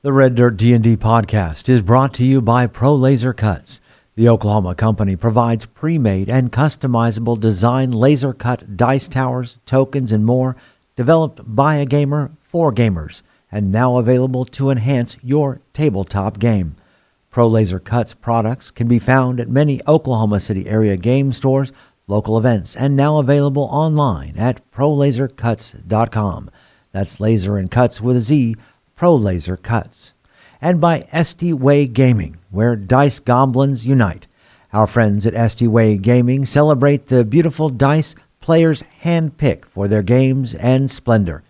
The Red Dirt D&D podcast is brought to you by Pro Laser Cuts. The Oklahoma company provides pre-made and customizable design laser cut dice towers, tokens, and more, developed by a gamer for gamers, and now available to enhance your tabletop game. Pro Laser Cuts products can be found at many Oklahoma City area game stores, local events, and now available online at prolasercuts.com. That's laser and cuts with a Z, Pro Laser Cuts. And by SD Way Gaming, where dice goblins unite. Our friends at SD Way Gaming celebrate the beautiful dice players handpick for their games and splendor.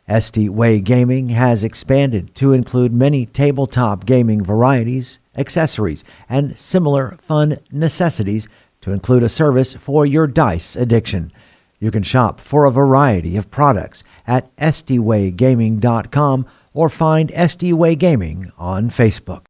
SD Way Gaming has expanded to include many tabletop gaming varieties, accessories, and similar fun necessities to include a service for your dice addiction. You can shop for a variety of products at sdwaygaming.com or find SD Way Gaming on Facebook.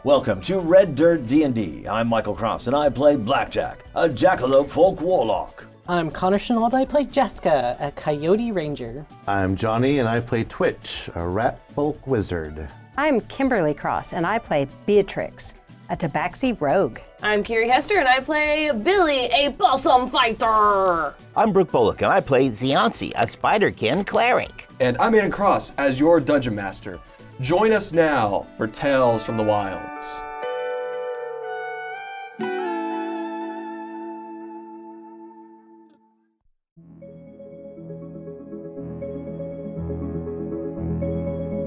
Welcome to Red Dirt D&D. I'm Michael Cross, and I play Blackjack, a Jackalope Folk Warlock. I'm Connor Shenold, I play Jaska, a Coyote Ranger. I'm Johnny, and I play Twitch, a Rat Folk Wizard. I'm Kimberly Cross, and I play Beatrix, a Tabaxi Rogue. I'm Kiri Hester, and I play Billy, a Possum Fighter. I'm Brooke Bullock, and I play Zianci, a Spiderkin Cleric. And I'm Aidan Cross as your Dungeon Master. Join us now for Tales from the Wilds.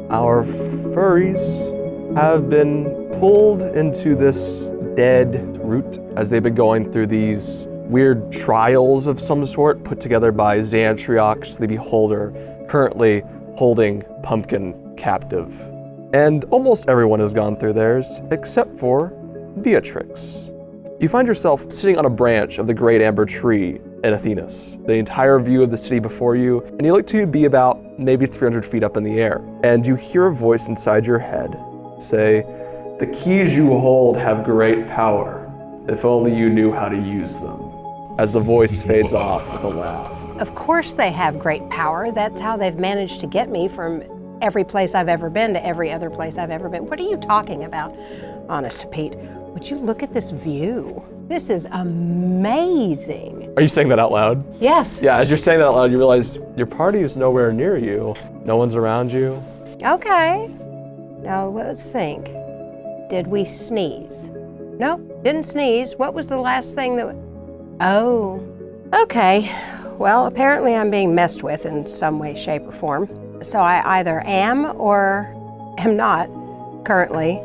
Our furries have been pulled into this dead root as they've been going through these weird trials of some sort put together by Zantriox, the Beholder, currently holding Pumpkin captive. And almost everyone has gone through theirs, except for Beatrix. You find yourself sitting on a branch of the great amber tree in Athenas, the entire view of the city before you, and you look to be about maybe 300 feet up in the air. And you hear a voice inside your head say, "The keys you hold have great power, if only you knew how to use them," as the voice fades off with a laugh. Of course they have great power. That's how they've managed to get me from every place I've ever been to every other place I've ever been. What are you talking about? Honest to Pete, would you look at this view? This is amazing. Are you saying that out loud? Yes. Yeah, as you're saying that out loud, you realize your party is nowhere near you. No one's around you. Okay. Now let's think. Did we sneeze? Nope, didn't sneeze. What was the last thing that... Oh, okay. Well, apparently I'm being messed with in some way, shape, or form. So I either am or am not currently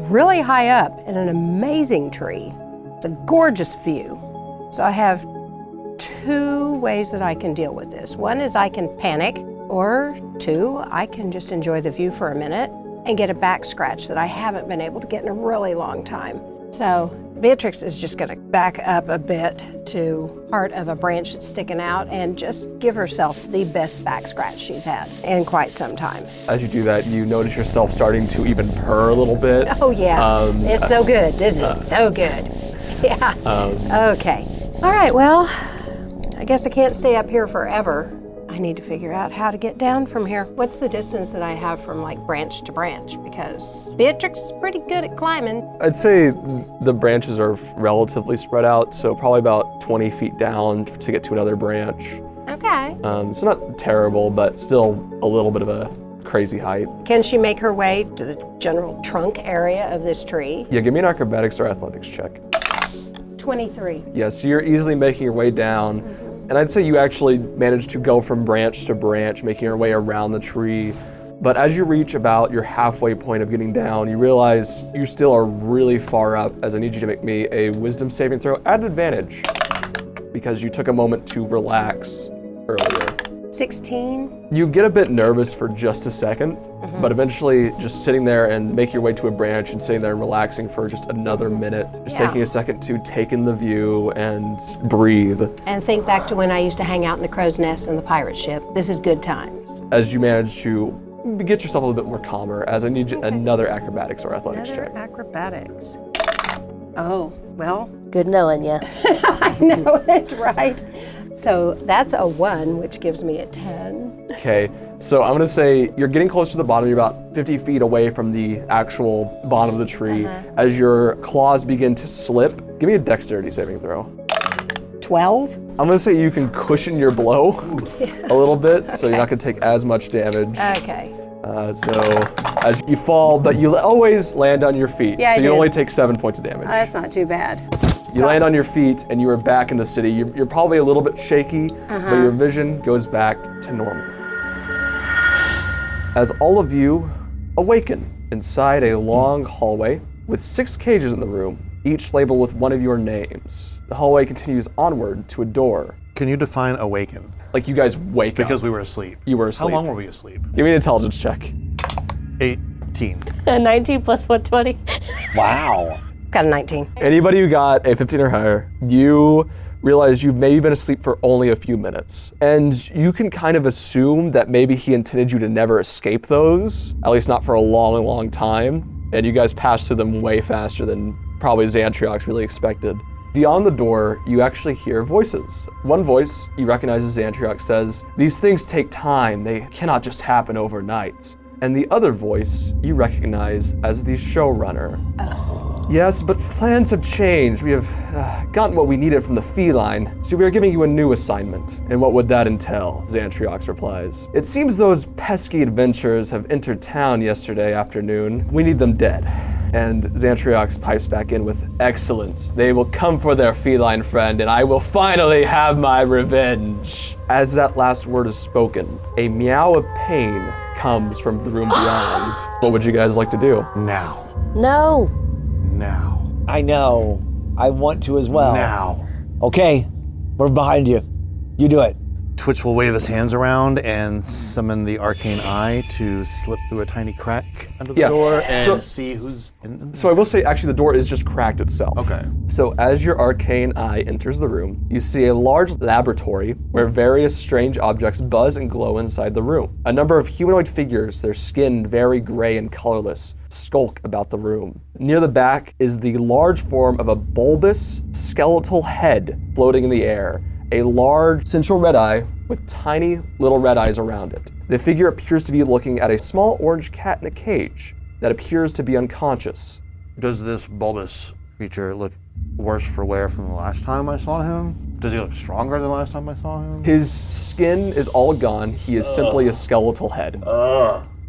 really high up in an amazing tree. It's a gorgeous view. So I have two ways that I can deal with this. One is I can panic, or two, I can just enjoy the view for a minute and get a back scratch that I haven't been able to get in a really long time. So Beatrix is just gonna back up a bit to part of a branch that's sticking out and just give herself the best back scratch she's had in quite some time. As you do that, you notice yourself starting to even purr a little bit. Oh yeah, it's so good. This is so good. Yeah, okay. All right, well, I guess I can't stay up here forever. I need to figure out how to get down from here. What's the distance that I have from like branch to branch? Because Beatrix is pretty good at climbing. I'd say the branches are relatively spread out, so probably about 20 feet down to get to another branch. Okay. It's not terrible, but still a little bit of a crazy height. Can she make her way to the general trunk area of this tree? Yeah, give me an acrobatics or athletics check. 23. Yeah, so you're easily making your way down. And I'd say you actually managed to go from branch to branch, making your way around the tree. But as you reach about your halfway point of getting down, you realize you still are really far up, as I need you to make me a wisdom saving throw at an advantage, because you took a moment to relax earlier. 16. You get a bit nervous for just a second, but eventually just sitting there and making your way to a branch and sitting there and relaxing for just another minute, just taking a second to take in the view and breathe. And think back to when I used to hang out in the crow's nest in the pirate ship. This is good times. As you manage to get yourself a little bit more calmer, as I need another acrobatics or athletics check. Acrobatics. Oh, well, good knowing you. I know it, right? So that's a 1, which gives me a 10. Okay, so I'm gonna say you're getting close to the bottom. You're about 50 feet away from the actual bottom of the tree. As your claws begin to slip, give me a dexterity saving throw. 12? I'm gonna say you can cushion your blow a little bit, so you're not gonna take as much damage. Okay. So as you fall, but you always land on your feet. Yeah, so I you do. only take 7 points of damage. That's not too bad. You land on your feet and you are back in the city. You're probably a little bit shaky, but your vision goes back to normal. As all of you awaken inside a long hallway with 6 cages in the room, each labeled with one of your names. The hallway continues onward to a door. Can you define awaken? Like you guys wake up. Because we were asleep. You were asleep. How long were we asleep? Give me an intelligence check. 18. 19 plus 120. Wow. Got a 19. Anybody who got a 15 or higher, you realize you've maybe been asleep for only a few minutes. And you can kind of assume that maybe he intended you to never escape those, at least not for a long, long time. And you guys passed through them way faster than probably Zantriox really expected. Beyond the door, you actually hear voices. One voice you recognize as Zantriox says, "These things take time, they cannot just happen overnight." And the other voice you recognize as the showrunner. Yes, but plans have changed. We have gotten what we needed from the feline, so we are giving you a new assignment. And what would that entail? Zantriox replies. It seems those pesky adventurers have entered town yesterday afternoon. We need them dead. And Zantriox pipes back in with, excellent. They will come for their feline friend, and I will finally have my revenge. As that last word is spoken, a meow of pain comes from the room beyond. What would you guys like to do? Now. No. Now. I know. I want to as well. Now. Okay, we're behind you. You do it. Twitch will wave his hands around and summon the arcane eye to slip through a tiny crack under the Yeah. door and So- see who's in. So I will say, actually, the door is just cracked itself. Okay. So as your arcane eye enters the room, you see a large laboratory where various strange objects buzz and glow inside the room. A number of humanoid figures, their skin very gray and colorless, skulk about the room. Near the back is the large form of a bulbous skeletal head floating in the air, a large central red eye with tiny little red eyes around it. The figure appears to be looking at a small orange cat in a cage that appears to be unconscious. Does this bulbous creature look worse for wear from the last time I saw him? Does he look stronger than the last time I saw him? His skin is all gone. He is simply a skeletal head.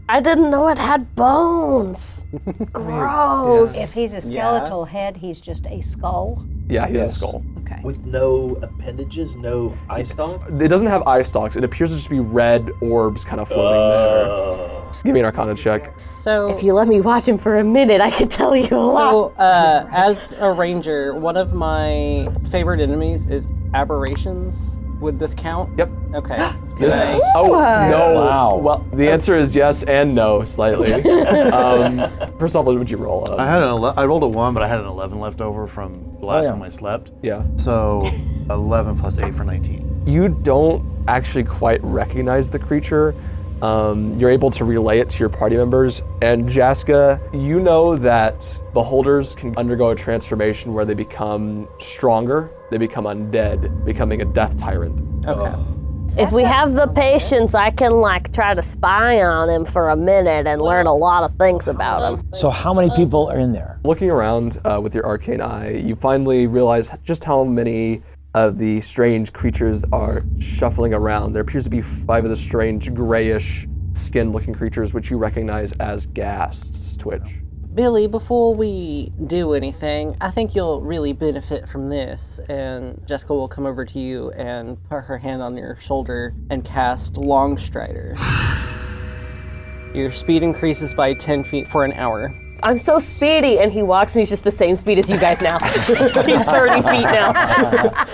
I didn't know it had bones. Gross. If he's a skeletal head, he's just a skull. Yeah, he has a skull. Okay. With no appendages, no eye stalk? It doesn't have eye stalks. It appears to just be red orbs kind of floating there. Give me an Arcana check. So, If you let me watch him for a minute, I could tell you a lot. so as a ranger, one of my favorite enemies is aberrations. Would this count? Yep. Okay. This, oh, no. Wow. Well, the answer is yes and no, slightly. First off, what would you roll up? I rolled a 1, but I had an 11 left over from the last time I slept. Yeah. So 11 plus 8 for 19. You don't actually quite recognize the creature. You're able to relay it to your party members. And Jaska, you know that beholders can undergo a transformation where they become stronger, they become undead, becoming a death tyrant. Okay. If we have the patience, I can try to spy on him for a minute and learn a lot of things about him. So how many people are in there? Looking around with your arcane eye, you finally realize just how many of the strange creatures are shuffling around. There appears to be 5 of the strange grayish skin-looking creatures, which you recognize as ghasts, Twitch. Billy, before we do anything, I think you'll really benefit from this. And Jessica will come over to you and put her hand on your shoulder and cast Long Strider. Your speed increases by 10 feet for an hour. I'm so speedy, and he walks, and he's just the same speed as you guys now. He's 30 feet now.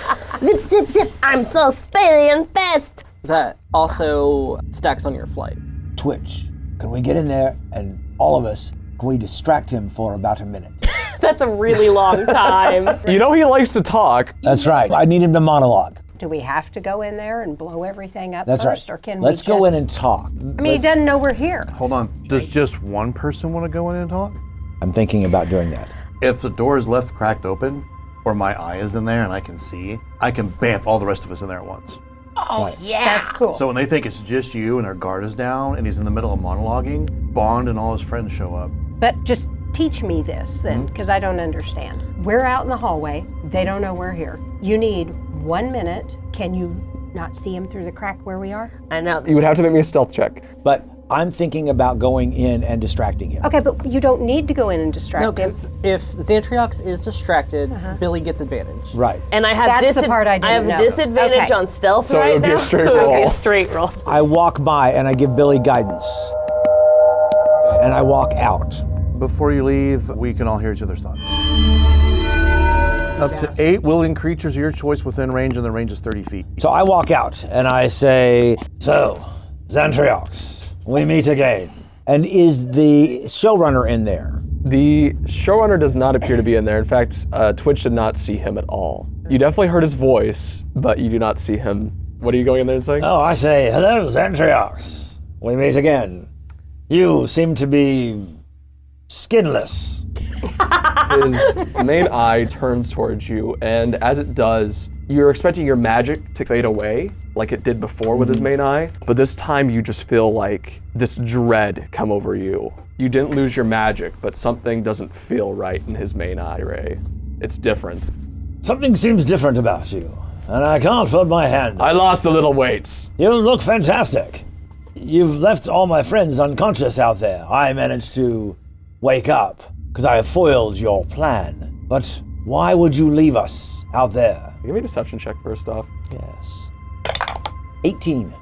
Zip, zip, zip. I'm so speedy and fast. That also stacks on your flight. Twitch, can we get in there and all of us, can we distract him for about a minute? That's a really long time. You know he likes to talk. That's right. I need him to monologue. Do we have to go in there and blow everything up That's first, right. or can Let's we go in just- and talk. I mean, he doesn't know we're here. Hold on. Does just one person want to go in and talk? I'm thinking about doing that. If the door is left cracked open, or my eye is in there and I can see, I can bamf all the rest of us in there at once. Oh, yeah. That's cool. So when they think it's just you and their guard is down and he's in the middle of monologuing, Bond and all his friends show up. But just teach me this then, because I don't understand. We're out in the hallway. They don't know we're here. You need 1 minute. Can you not see him through the crack where we are? I know. You would have to make me a stealth check. But I'm thinking about going in and distracting him. Okay, but you don't need to go in and distract No, him. because if Zantriox is distracted, Billy gets advantage. Right. And I have That's the part I didn't have know. disadvantage Okay. on stealth So it right would be a now, straight so it would be roll. a straight roll. I walk by and I give Billy guidance. And I walk out. Before you leave, we can all hear each other's thoughts. Up to 8 willing creatures of your choice within range, and the range is 30 feet. So I walk out and I say, so, Zantriox, we meet again. And is the showrunner in there? The showrunner does not appear to be in there. In fact, Twitch did not see him at all. You definitely heard his voice, but you do not see him. What are you going in there and saying? Oh, I say, hello, Zantriox. We meet again. You seem to be skinless. His main eye turns towards you, and as it does, you're expecting your magic to fade away, like it did before with his main eye, but this time you just feel like this dread come over you. You didn't lose your magic, but something doesn't feel right in his main eye, Ray. It's different. Something seems different about you, and I can't put my hand. I lost a little weight. You look fantastic. You've left all my friends unconscious out there. I managed to wake up because I have foiled your plan. But why would you leave us out there? Give me a deception check first off. Yes. 18.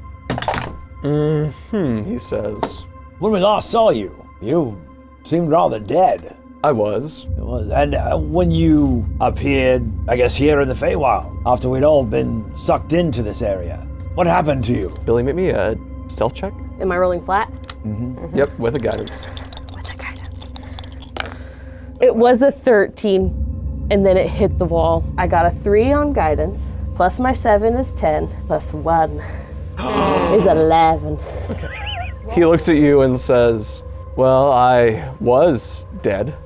He says. When we last saw you, you seemed rather dead. I was. It was. And when you appeared, I guess, here in the Feywild, after we'd all been sucked into this area, what happened to you? Billy, make me a stealth check. Am I rolling flat? Yep, with a guidance. It was a 13, and then it hit the wall. I got a 3 on guidance, plus my 7 is 10, plus 1 is 11. He looks at you and says, well, I was dead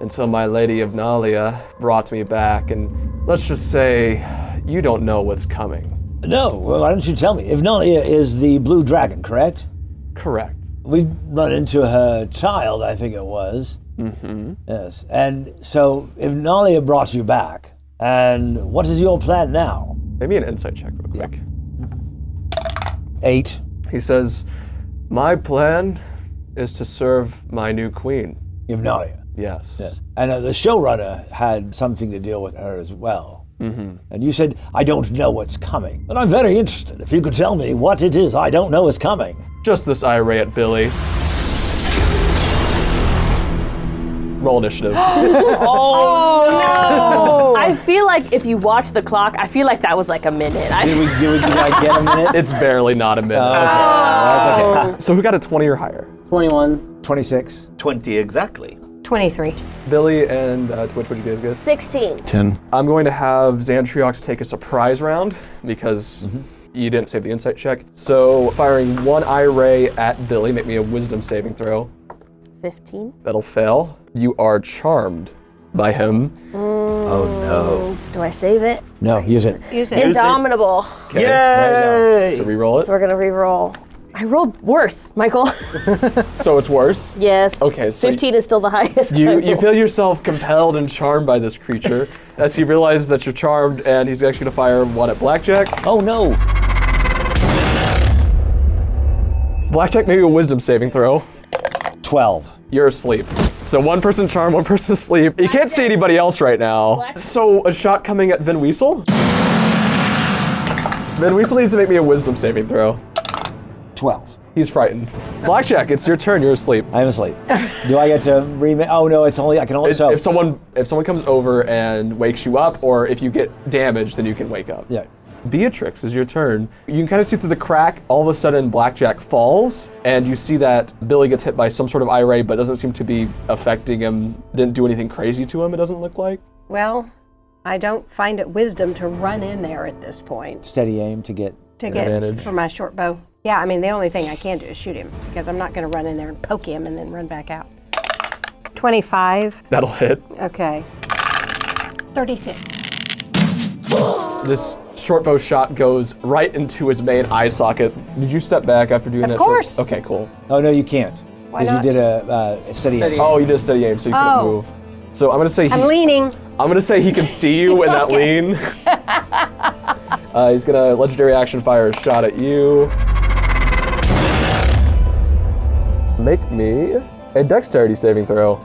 until my lady of Nalia brought me back, and let's just say you don't know what's coming. No, well, why don't you tell me? Ivnalia is the blue dragon, correct? Correct. We run into her child, I think it was. Mm-hmm. Yes. And so Ivnalia brought you back. And what is your plan now? Maybe an insight check real quick. 8. He says, my plan is to serve my new queen. Ivnalia. Yes. Yes. And the showrunner had something to deal with her as well. Mm-hmm. And you said, I don't know what's coming. But I'm very interested. If you could tell me what it is I don't know is coming. Just this irate Billy. Roll initiative. Oh, no! I feel like if you watch the clock, I feel like that was like a minute. Did we get a minute? It's barely not a minute. That's okay. So who got a 20 or higher? 21. 26. 20 exactly. 23. Billy and Twitch, what'd you guys get? 16. 10. I'm going to have Zantriox take a surprise round because you didn't save the insight check. So firing one eye ray at Billy, make me a wisdom saving throw. 15. That'll fail. You are charmed by him. Oh, no. Do I save it? No, use it. Use it. Indomitable. Okay. Yay! So re-roll it. So we're gonna re-roll. I rolled worse, Michael. So it's worse. Yes. Okay, so 15 is still the highest. You feel yourself compelled and charmed by this creature as he realizes that you're charmed, and he's actually gonna fire one at Blackjack. Oh, no. Blackjack, maybe a wisdom saving throw. 12. You're asleep. So one person charmed, one person asleep. You can't see anybody else right now. So a shot coming at Van Weasel? Van Weasel needs to make me a wisdom saving throw. 12. He's frightened. Blackjack, it's your turn. You're asleep. I'm asleep. Do I get to remake? Oh, no, it's only, I can only, so. If someone comes over and wakes you up, or if you get damaged, then you can wake up. Yeah. Beatrix, is your turn. You can kind of see through the crack, all of a sudden Blackjack falls, and you see that Billy gets hit by some sort of eye ray, but doesn't seem to be affecting him, didn't do anything crazy to him, it doesn't look like. Well, I don't find it wisdom to run in there at this point. Steady aim to get advantage. For my short bow. Yeah, I mean, the only thing I can do is shoot him because I'm not going to run in there and poke him and then run back out. 25. That'll hit. Okay. 36. This short bow shot goes right into his main eye socket. Did you step back after doing that? Of course. Okay, cool. Oh, no, you can't. Why Because not? you did a steady aim. Oh, you did a steady aim, so you couldn't move. So I'm gonna say I'm leaning. I'm gonna say he can see you in that lean. He's gonna legendary action fire a shot at you. Make me a dexterity saving throw.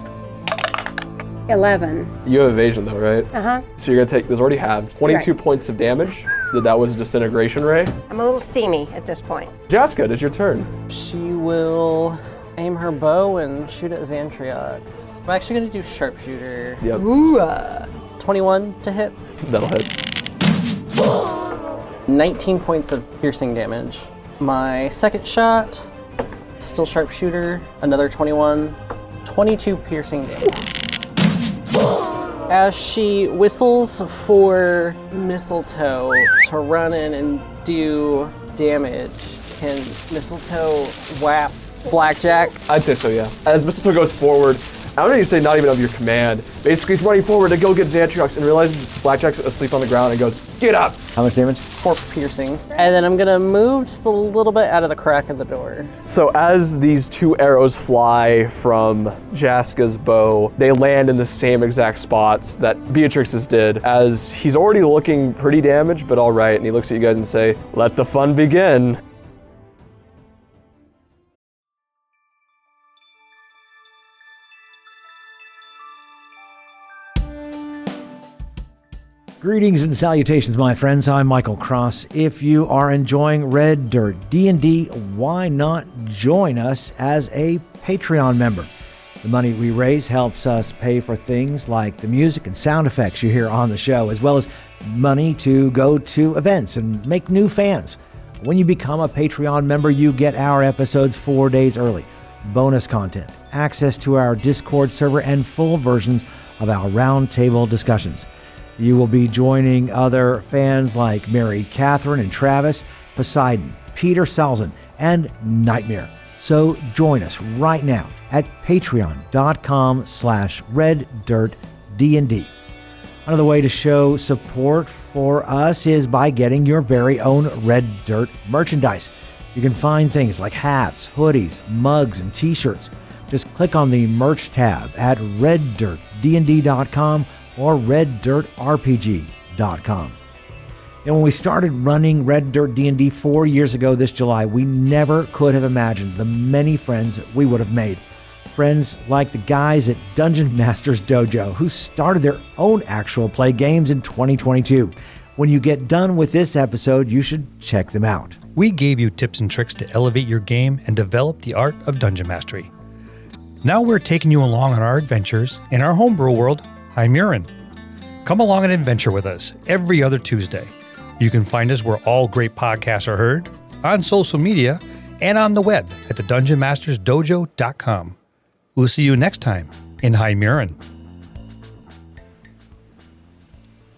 11. You have evasion though, right? Uh-huh. So you're gonna take, this already have 22 points of damage. That was a disintegration ray. I'm a little steamy at this point. Jaska, it's your turn. She will aim her bow and shoot at Zantriox. I'm actually going to do sharpshooter. Yep, Ooh. 21 to hit. that'll hit. 19 points of piercing damage. My second shot, still sharpshooter, another 21, 22 piercing damage. As she whistles for Mistletoe to run in and do damage, can Mistletoe whap Blackjack? I'd say so, yeah. As Mistletoe goes forward, I don't need to say not even of your command. Basically, he's running forward to go get Zantriox and realizes Blackjack's asleep on the ground and goes, "Get up!" How much damage? 4 piercing. And then I'm gonna move just a little bit out of the crack of the door. So as these two arrows fly from Jaska's bow, they land in the same exact spots that Beatrix's did, as he's already looking pretty damaged, but all right, and he looks at you guys and say, "Let the fun begin." Greetings and salutations, my friends. I'm Michael Cross. If you are enjoying Red Dirt D&D, why not join us as a Patreon member? The money we raise helps us pay for things like the music and sound effects you hear on the show, as well as money to go to events and make new fans. When you become a Patreon member, you get our episodes 4 days early, bonus content, access to our Discord server, and full versions of our roundtable discussions. You will be joining other fans like Mary Catherine and Travis, Poseidon, Peter Salzin, and Nightmare. So join us right now at patreon.com/reddirtdnd. Another way to show support for us is by getting your very own Red Dirt merchandise. You can find things like hats, hoodies, mugs, and t-shirts. Just click on the merch tab at reddirtdnd.com or reddirtrpg.com. And when we started running Red Dirt D&D 4 years ago this July, we never could have imagined the many friends we would have made. Friends like the guys at Dungeon Masters Dojo, who started their own actual play games in 2022. When you get done with this episode, you should check them out. We gave you tips and tricks to elevate your game and develop the art of dungeon mastery. Now we're taking you along on our adventures in our homebrew world, Hymerin. Come along and adventure with us every other Tuesday. You can find us where all great podcasts are heard, on social media, and on the web at thedungeonmastersdojo.com. We'll see you next time in Hymerin.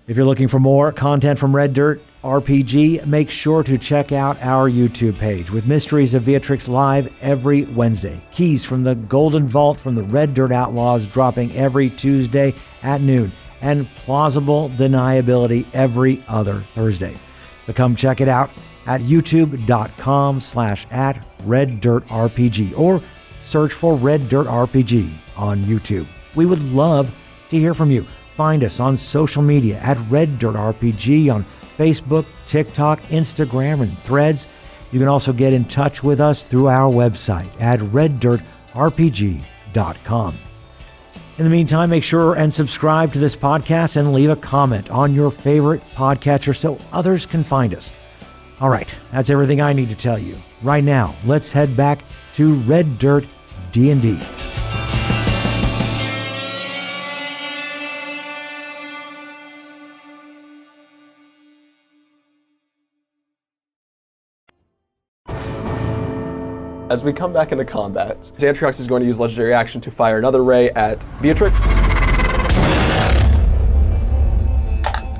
If you're looking for more content from Red Dirt RPG, make sure to check out our YouTube page with Mysteries of Beatrix live every Wednesday. Keys from the Golden Vault from the Red Dirt Outlaws dropping every Tuesday at noon, and Plausible Deniability every other Thursday. So come check it out at youtube.com/@RedDirtRPG or search for Red Dirt RPG on YouTube. We would love to hear from you. Find us on social media at Red Dirt RPG on Facebook, TikTok, Instagram, and Threads. You can also get in touch with us through our website at reddirtrpg.com. In the meantime, make sure and subscribe to this podcast and leave a comment on your favorite podcatcher so others can find us. All right, that's everything I need to tell you. Right now, let's head back to Red Dirt D&D. As we come back into combat, Zantriox is going to use legendary action to fire another ray at Beatrix.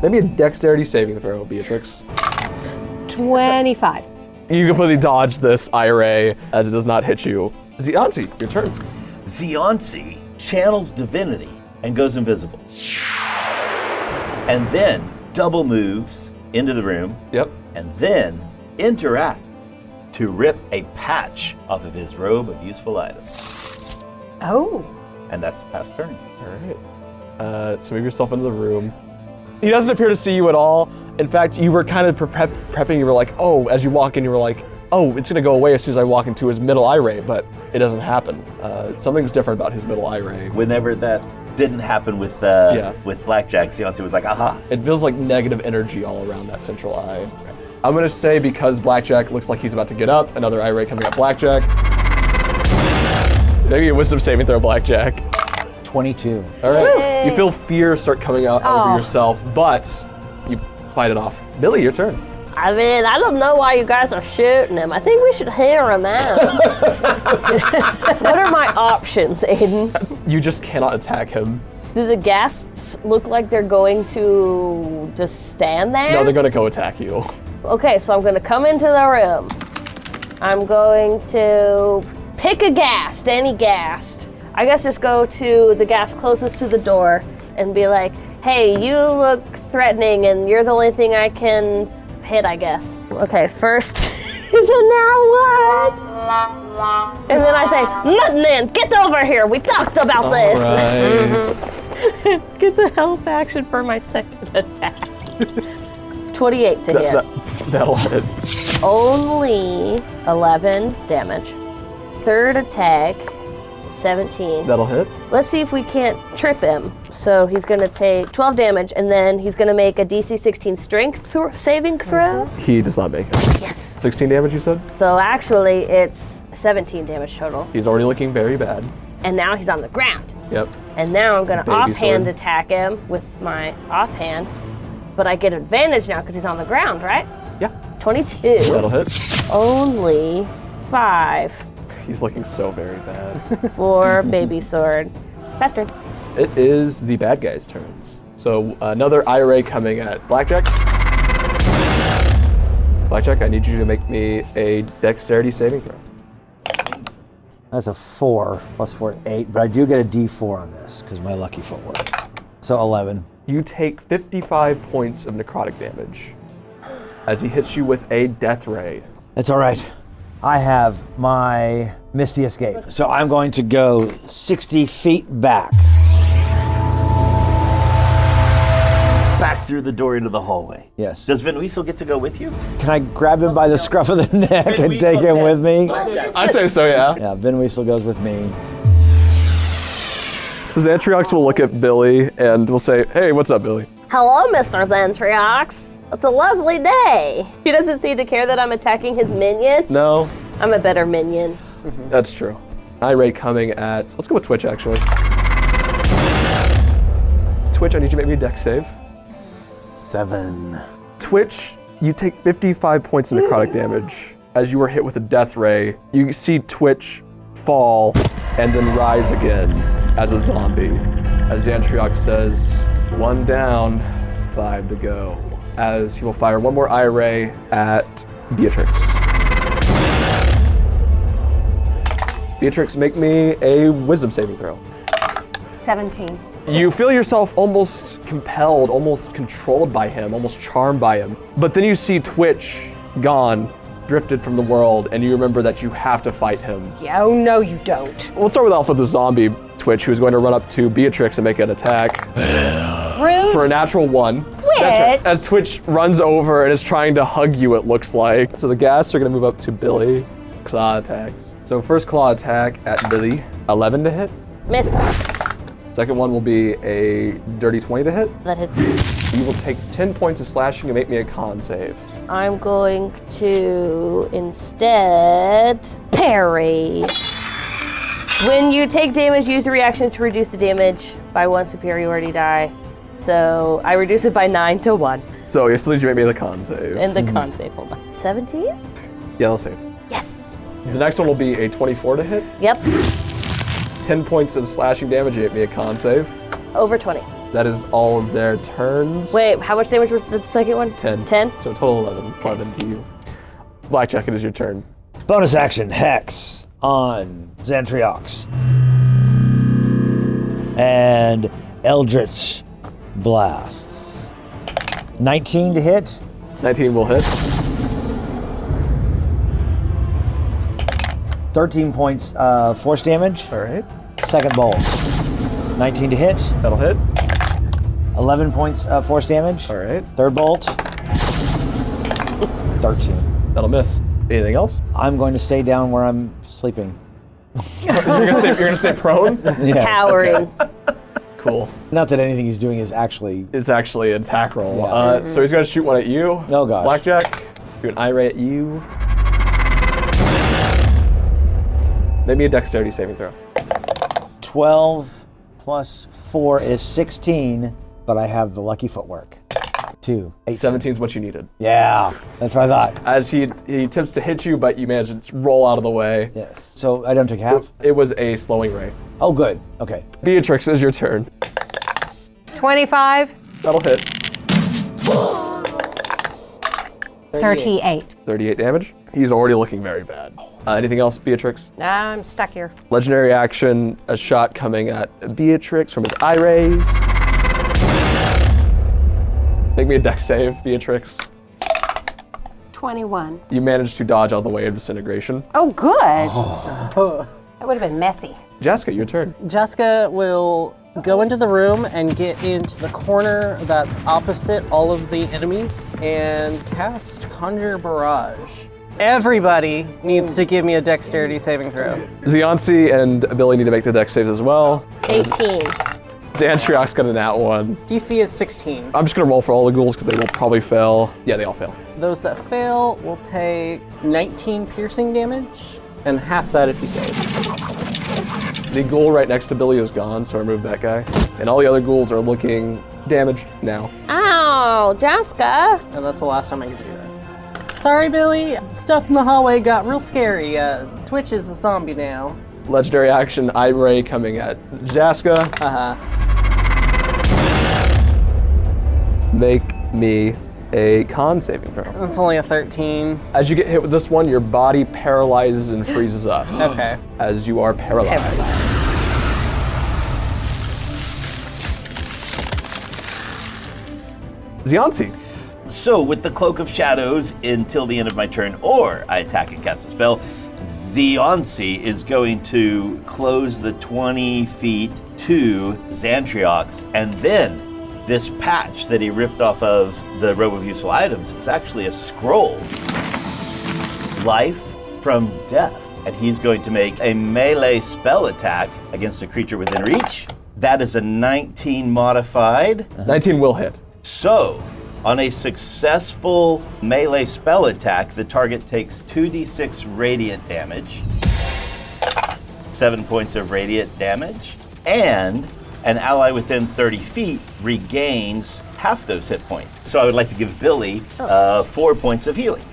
Maybe a dexterity saving throw, Beatrix. 25. You completely dodge this eye ray as it does not hit you. Zianzi, your turn. Zianzi channels divinity and goes invisible. And then double moves into the room. Yep. And then interacts to rip a patch off of his robe of useful items. Oh. And that's past turn. All right. So move yourself into the room. He doesn't appear to see you at all. In fact, you were kind of prepping. You were like, oh, as you walk in, you were like, oh, it's gonna go away as soon as I walk into his middle eye ray, but it doesn't happen. Something's different about his middle eye ray. Whenever that didn't happen with Blackjack, Zianti was like, aha. It feels like negative energy all around that central eye. I'm gonna say because Blackjack looks like he's about to get up, another eye ray coming at Blackjack. Maybe a wisdom saving throw, Blackjack. 22. All right. You feel fear start coming out over yourself, but you fight it off. Billy, your turn. I mean, I don't know why you guys are shooting him. I think we should hear him out. What are my options, Aiden? You just cannot attack him. Do the guests look like they're going to just stand there? No, they're gonna go attack you. Okay, so I'm gonna come into the room. I'm going to pick a ghast, any ghast. I guess just go to the ghast closest to the door and be like, hey, you look threatening and you're the only thing I can hit, I guess. Okay, first is a now what? And then I say, Mudman, get over here. We talked about this. Right. Get the help action for my second attack. 28 to hit. That'll hit. Only 11 damage. Third attack, 17. That'll hit. Let's see if we can't trip him. So he's gonna take 12 damage, and then he's gonna make a DC 16 strength saving throw. He does not make it. Yes. 16 damage, you said? So actually, it's 17 damage total. He's already looking very bad. And now he's on the ground. Yep. And now I'm gonna Baby offhand sword. attack him with my offhand. But I get advantage now because he's on the ground, right? Yeah. 22. That'll hit. Only 5 He's looking so very bad. for baby sword. Faster. It is the bad guys' turns. So another eye ray coming at Blackjack. Blackjack, I need you to make me a dexterity saving throw. That's a 4 plus 4, 8, but I do get a D4 on this because my lucky footwork. So 11. You take 55 points of necrotic damage as he hits you with a death ray. That's all right. I have my Misty Escape. So I'm going to go 60 feet back. Back through the door into the hallway. Yes. Does Van Weasel get to go with you? Can I grab him by the scruff of the neck and take him with me? I'd say so, yeah. Yeah, Van Weasel goes with me. So Zantriox will look at Billy and will say, hey, what's up, Billy? Hello, Mr. Zantriox. It's a lovely day. He doesn't seem to care that I'm attacking his minion. No. I'm a better minion. That's true. Eye ray coming at, let's go with Twitch, actually. Twitch, I need you to make me a dex save. 7. Twitch, you take 55 points of necrotic damage. As you were hit with a death ray, you see Twitch fall and then rise again as a zombie. As Zantriox says, 1 down, 5 to go. As he will fire one more eye ray at Beatrix. Beatrix, make me a wisdom saving throw. 17. You feel yourself almost compelled, almost controlled by him, almost charmed by him. But then you see Twitch gone, drifted from the world, and you remember that you have to fight him. Yeah, oh no, you don't. We'll start with the zombie Twitch, who's going to run up to Beatrix and make an attack. Rude. For a natural 1. Twitch. As Twitch runs over and is trying to hug you, it looks like. So the ghasts are going to move up to Billy. Claw attacks. So first claw attack at Billy, 11 to hit. Miss. Second one will be a dirty 20 to hit. That hit. You will take 10 points of slashing and make me a con save. I'm going to instead parry. When you take damage, use a reaction to reduce the damage by 1 superiority die. So I reduce it by 9 to 1. So you still need to make me the con save. And the con save, hold on. 17? Yeah, I'll save. Yes. The next one will be a 24 to hit. Yep. 10 points of slashing damage, you make me a con save. Over 20. That is all of their turns. Wait, how much damage was the second one? 10. 10? So total 11. 11 to you. Blackjack, it is your turn. Bonus action, Hex on Zantriox. And Eldritch Blasts. 19 to hit. 19 will hit. 13 points force damage. All right. Second bolt. 19 to hit. That'll hit. 11 points force damage. All right. Third bolt. 13. That'll miss. Anything else? I'm going to stay down where I'm sleeping. You're gonna stay prone? Yeah. Cowering. Cool. Not that anything he's doing is actually... It's actually an attack roll. Yeah. So he's gonna shoot one at you. Oh gosh. Blackjack. Do an eye ray at you. Make me a dexterity saving throw. 12 plus 4 is 16, but I have the lucky footwork. 2. 17 is what you needed. Yeah, that's what I thought. As he attempts to hit you, but you manage to roll out of the way. Yes. So I don't take half? It was a slowing ray. Oh, good. Okay. Beatrix, is your turn. 25, That'll hit. 38. 38 damage. He's already looking very bad. Anything else, Beatrix? I'm stuck here. Legendary action, a shot coming at Beatrix from his eye rays. Make me a dex save, Beatrix. 21. You managed to dodge out of the way of disintegration. Oh, good. That would have been messy. Jaska, your turn. Jaska will go into the room and get into the corner that's opposite all of the enemies and cast Conjure Barrage. Everybody needs to give me a dexterity saving throw. Ziansi and Billy need to make the dex saves as well. 18. Zantriox got a nat 1. DC is 16. I'm just gonna roll for all the ghouls because they will probably fail. Yeah, they all fail. Those that fail will take 19 piercing damage and half that if you save. The ghoul right next to Billy is gone, so I removed that guy. And all the other ghouls are looking damaged now. Ow, Jaska. And that's the last time I can do that. Sorry, Billy. Stuff in the hallway got real scary. Twitch is a zombie now. Legendary action, eye ray coming at Jaska. Make me a con saving throw. That's only a 13. As you get hit with this one, your body paralyzes and freezes up. Okay. As you are paralyzed. Ziansi. So, with the Cloak of Shadows until the end of my turn, or I attack and cast a spell, Ziansi is going to close the 20 feet to Zantriox, and then this patch that he ripped off of the Robe of Useful Items is actually a scroll. Life from Death. And he's going to make a melee spell attack against a creature within reach. That is a 19 modified. 19 will hit. So, on a successful melee spell attack, the target takes 2d6 radiant damage, 7 points of radiant damage, and an ally within 30 feet regains half those hit points. So I would like to give Billy 4 points of healing.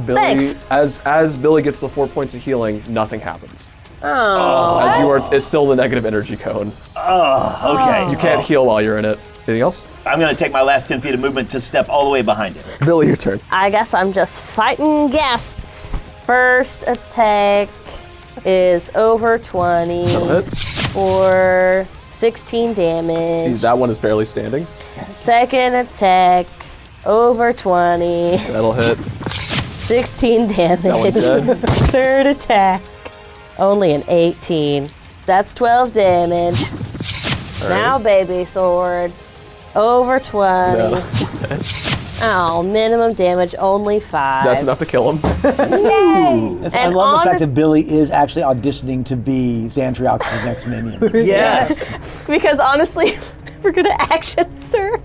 Billy, Thanks. as Billy gets the 4 points of healing, nothing happens. Oh. As you are, it's still the negative energy cone. Oh, okay. You can't heal while you're in it. Anything else? I'm going to take my last 10 feet of movement to step all the way behind it. Billy, your turn. I guess I'm just fighting guests. First attack is over 20 That'll hit. for 16 damage. That one is barely standing. Second attack, over 20, That'll hit. 16 damage. That one's dead. Third attack, only an 18. That's 12 damage. Now baby sword, over 20. No. Oh, minimum damage, only 5. That's enough to kill him. I And love the on fact the- that Billy is actually auditioning to be Zantriox's next minion. Yes. Because honestly, we're gonna action surge.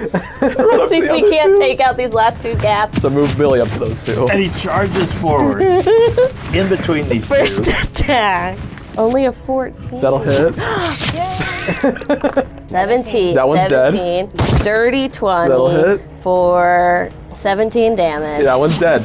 Let's see if the we other can't two. take out these last two gaps. So move Billy up to those two. And he charges forward in between these First two. attack, only a 14. That'll hit. 17. That one's dead. 17. Dirty 20 That'll hit. for 17 damage. That one's dead.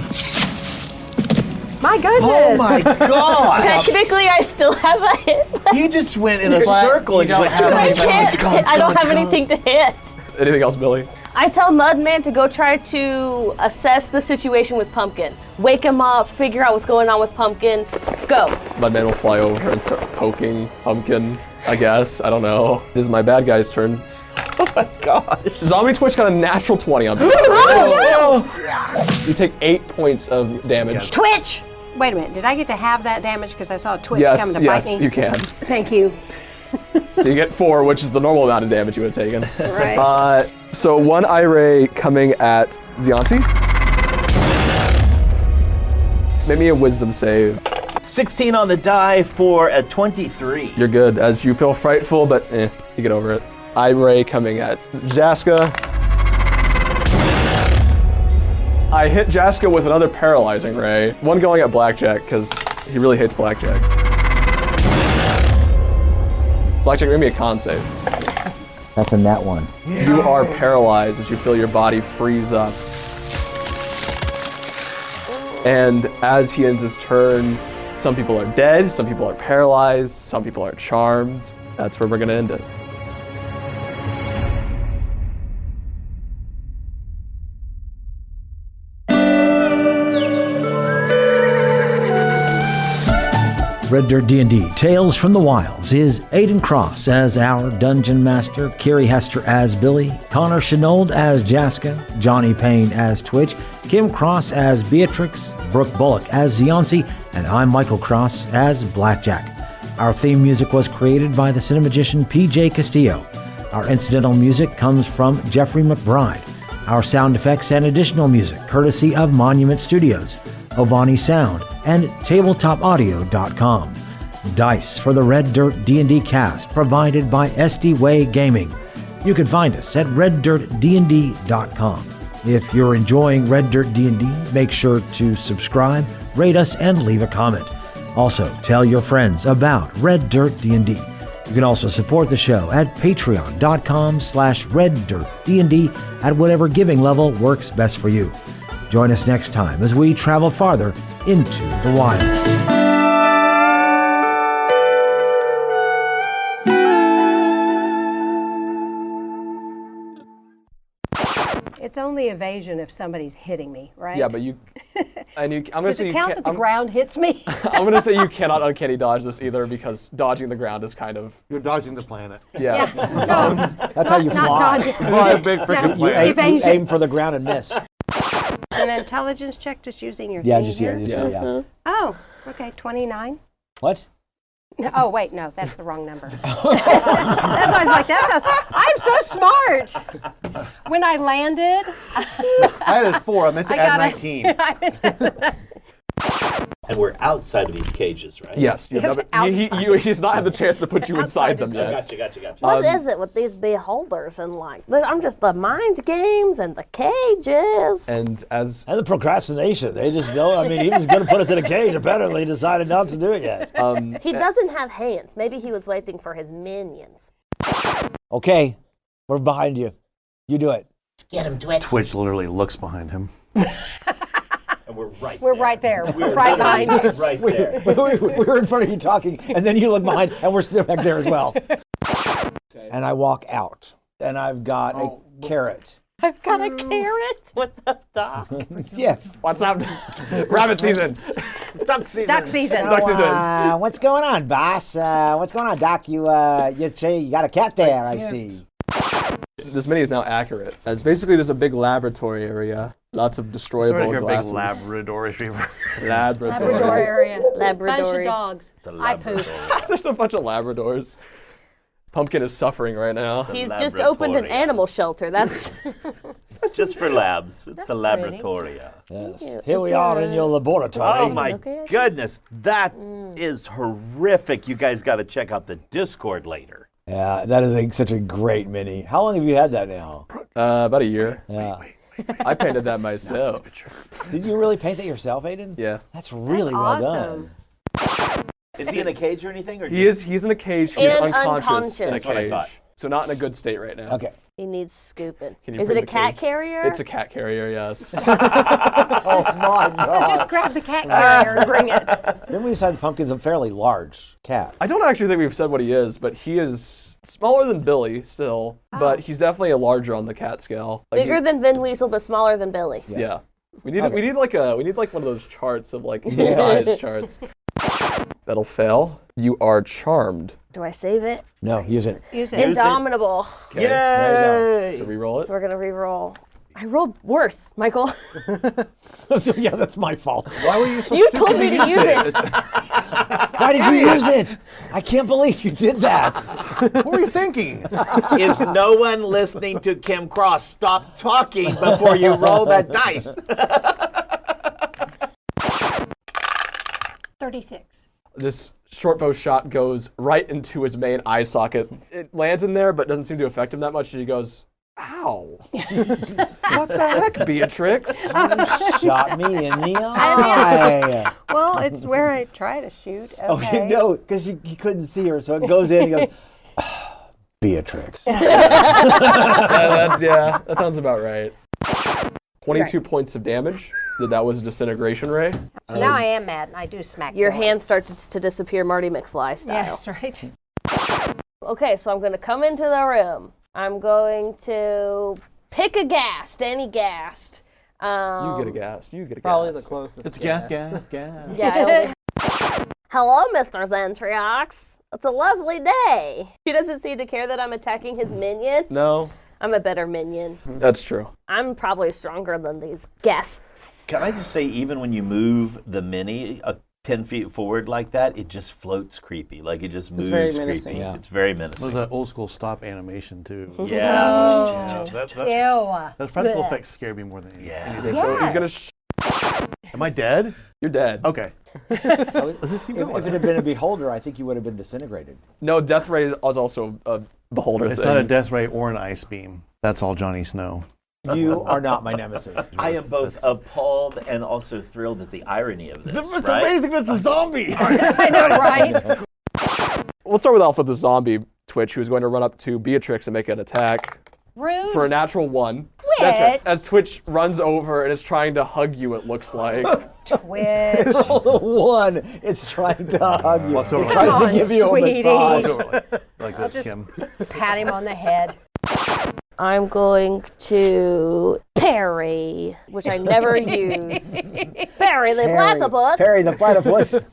My goodness. Oh my god! Technically, I still have a hit. You just went in a But circle and you just don't went. have I any can't. I don't have anything to hit. Anything else, Billy? I tell Mudman to go try to assess the situation with Pumpkin. Wake him up, figure out what's going on with Pumpkin. Go. Mudman will fly over and start poking Pumpkin, I guess. I don't know. This is my bad guy's turn. my gosh. Zombie Twitch got a natural 20 on me. You take 8 points of damage. Twitch! Wait a minute, did I get to have that damage because I saw a Twitch coming to bite me? Yes, you can. Thank you. So you get 4, which is the normal amount of damage you would have taken. Right. So one Ire coming at Zianti. Make me a wisdom save. 16 on the die for a 23. You're good, as you feel frightful, but you get over it. Ire coming at Jaska. I hit Jaska with another paralyzing ray. One going at Blackjack, because he really hates Blackjack. Blackjack, give me a con save. That's a net one. You are paralyzed as you feel your body freeze up. And as he ends his turn, some people are dead, some people are paralyzed, some people are charmed. That's where we're gonna end it. Red Dirt D&D Tales from the Wilds is Aiden Cross as our Dungeon Master, Carrie Hester as Billy, Connor Shenold as Jaska, Johnny Payne as Twitch, Kim Cross as Beatrix, Brooke Bullock as Ziansi, and I'm Michael Cross as Blackjack. Our theme music was created by the cinemagician PJ Castillo. Our incidental music comes from Jeffrey McBride. Our sound effects and additional music courtesy of Monument Studios, Ovani Sound, and tabletopaudio.com. Dice for the Red Dirt D&D cast provided by SD Way Gaming. You can find us at reddirtdnd.com. If you're enjoying Red Dirt D&D, make sure to subscribe, rate us, and leave a comment. Also, tell your friends about Red Dirt D&D. You can also support the show at patreon.com/reddirtdnd at whatever giving level works best for you. Join us next time as we travel farther into the wild. It's only evasion if somebody's hitting me, right? Yeah, but you... I'm gonna Does say it you count can't, that the ground hits me? I'm gonna say you cannot uncanny dodge this either because dodging the ground is kind of... You're dodging the planet. Yeah. That's how you fly. It's a big freaking planet. You aim for the ground and miss. An intelligence check just using your Yeah, thing just here? yeah. Oh, okay, 29. What? No, oh, wait, no, that's the wrong number. That's why I was like, I'm so smart. When I landed, I added 4. I meant to add 19. And we're outside of these cages, right? Yes. He's not had the chance to put you inside them yet. Gotcha. What is it with these beholders and I'm just the mind games and the cages. And the procrastination. They just don't. I mean, he was going to put us in a cage. Apparently, he decided not to do it yet. He doesn't have hands. Maybe he was waiting for his minions. Okay, we're behind you. You do it. Let's get him, Twitch. Twitch literally looks behind him. And we're right there. We're right behind you. Right there. We were in front of you talking, and then you look behind, and we're still back there as well. Okay. And I walk out, and I've got a carrot. I've got a carrot. What's up, Doc? Yes. What's up? Rabbit season. Duck season. Duck season. Duck season. What's going on, boss? What's going on, Doc? You say you got a cat there, I see. This mini is now accurate, as basically there's a big laboratory area. Lots of destroyable glasses. Big Labrador retriever. Labrador area. Labrador. Bunch of dogs. I poop. There's a bunch of Labradors. Pumpkin is suffering right now. He's just opened an animal shelter. That's just for labs. It's That's a laboratoria. Yes. Here we are in your laboratory. Oh my goodness, that is horrific. You guys got to check out the Discord later. Yeah, that is such a great mini. How long have you had that now? About a year. Yeah. I painted that myself. Did you really paint that yourself, Aiden? Yeah. That's really well done. Is he in a cage or anything? Or He's in a cage. He's unconscious in a That's what I cage. thought. So not in a good state right now. Okay. he needs scooping. Can you Is it bring a the cat cage? carrier? It's a cat carrier, yes. Oh my God. So just grab the cat carrier and bring it. Then we decided Pumpkin's a fairly large cat. I don't actually think we've said what he is, but he is smaller than Billy still, but he's definitely a larger on the cat scale. Like Bigger than Vin Weasel, but smaller than Billy. Yeah. We need like one of those charts of like size charts. That'll fail. You are charmed. Do I save it? No, use it. Use it. Indomitable. Okay. There you So re-roll it. So we're gonna re-roll. I rolled worse, Michael. go. So, yeah, that's my fault. Why were you so You stupid told me to use it. Why did you use it? I can't believe you did that. What were you thinking? Is no one listening to Kim Cross? Stop talking before you roll that dice. 36. This short bow shot goes right into his main eye socket. It lands in there, but doesn't seem to affect him that much. He goes, ow. What the heck, Beatrix? Shot me in the eye. Well, it's where I try to shoot. Okay. Oh, you know, because he couldn't see her, so it goes in and he goes, Beatrix. That sounds about right. 22 points of damage. That was a disintegration ray. So now I am mad and I do smack Your Dylan. hand starts to disappear Marty McFly style. Yes, right. Okay, so I'm gonna come into the room. I'm going to pick a ghast, any ghast. You get a gas. You get a gas. Probably the closest. It's gas. Yeah. Hello, Mr. Zantriox. It's a lovely day. He doesn't seem to care that I'm attacking his minion. No, I'm a better minion. that's true. I'm probably stronger than these guests. Can I just say, even when you move the mini 10 feet forward like that, it just floats creepy. Like it just moves very creepy. menacing. Yeah. It's very What menacing. was that old school stop animation too? Yeah. Those practical effects scared me more than anything. Yeah. Okay, so he's gonna. Am I dead? You're dead. Okay. Let's just keep If going. it had been a beholder, I think you would have been disintegrated. No, death ray is also a beholder It's thing. not a death ray or an ice beam. That's all Johnny Snow. You are not my nemesis. I am both appalled and also thrilled at the irony of this. It's right? amazing that's a zombie. I know, right? We'll start with Alpha the zombie Twitch, who's going to run up to Beatrix and make an attack Rude. for a natural 1. Twitch. As Twitch runs over and is trying to hug you, it looks like. Twitch. Roll a 1. It's trying to hug you. What's It over? tries Come to on, give you a sweetie. massage. Like I'll this, just Kim. pat him on the head. I'm going to parry, which I never use. Parry the platypus. Parry the platypus. There's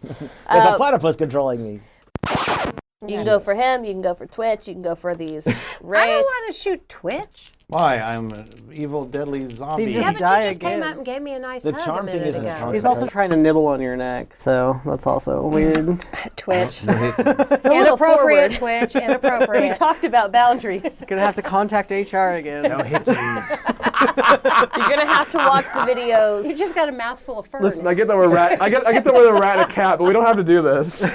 a platypus controlling me. You can go for him, you can go for Twitch, you can go for these I wraiths. don't want to shoot Twitch. Why? I'm an evil, deadly zombie. He Yeah, just but die you just again. came up and gave me a nice The hug charm a thing minute isn't a ago. charm. He's also trying to nibble on your neck, so that's also weird. Twitch. It's a little Inappropriate, forward. Twitch. We Inappropriate. talked about boundaries. Gonna have to contact HR again. No hit these. You're gonna have to watch the videos. You just got a mouthful of fur. Listen, I get that we're rat. I get that we're a rat and a cat, but we don't have to do this.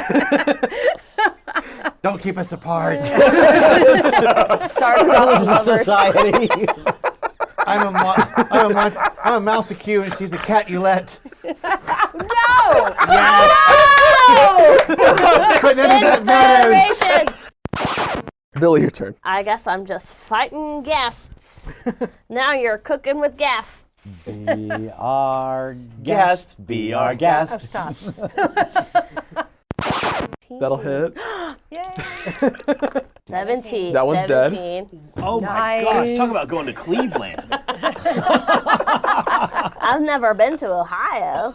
Don't keep us apart. Start crossing lovers. Society. I'm a mousecue and she's a cat you let. No! But none of that matters. Federation. Billy, your turn. I guess I'm just fighting guests. Now you're cooking with guests. Be our guest. Be our Oh, guest. stop. That'll hit. Yay. 17. That one's dead. 17. Oh my gosh, talk about going to Cleveland. I've never been to Ohio.